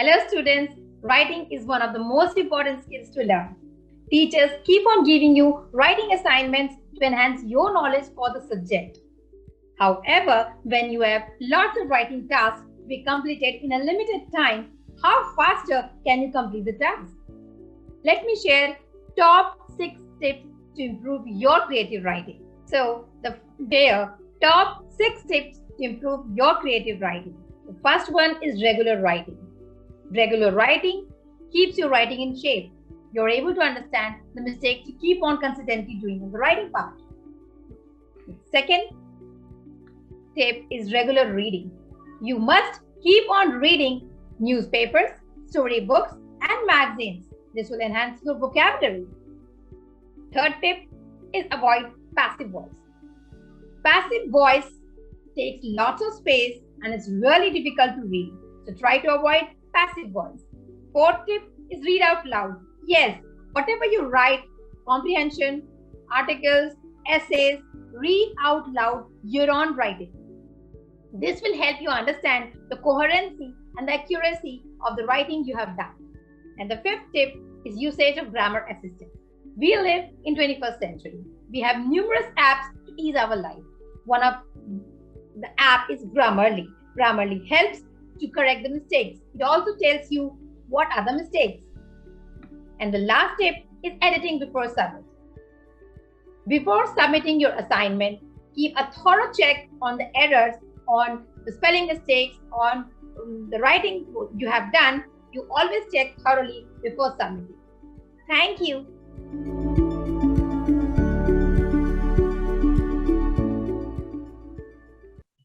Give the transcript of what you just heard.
Hello students, writing is one of the most important skills to learn. Teachers keep on giving you writing assignments to enhance your knowledge for the subject. However, when you have lots of writing tasks to be completed in a limited time, how faster can you complete the task? Let me share top 6 tips to improve your creative writing. So, top 6 tips to improve your creative writing. The first one is regular writing. Regular writing keeps your writing in shape. You're able to understand the mistakes you keep on consistently doing in the writing part. The second tip is regular reading. You must keep on reading newspapers, storybooks, and magazines. This will enhance your vocabulary. Third tip is avoid passive voice. Passive voice takes lots of space and it's really difficult to read. So try to avoid passive voice. Fourth tip is read out loud. Yes, whatever you write, comprehension, articles, essays, read out loud your own writing. This will help you understand the coherency and the accuracy of the writing you have done. And the fifth tip is usage of grammar assistance. We live in 21st century. We have numerous apps to ease our life. One of the app is Grammarly. Grammarly helps to correct the mistakes. It also tells you what are the mistakes. And the last tip is editing before submit. Before submitting your assignment, keep a thorough check on the errors, on the spelling mistakes, on the writing you have done. You always check thoroughly before submitting. Thank you.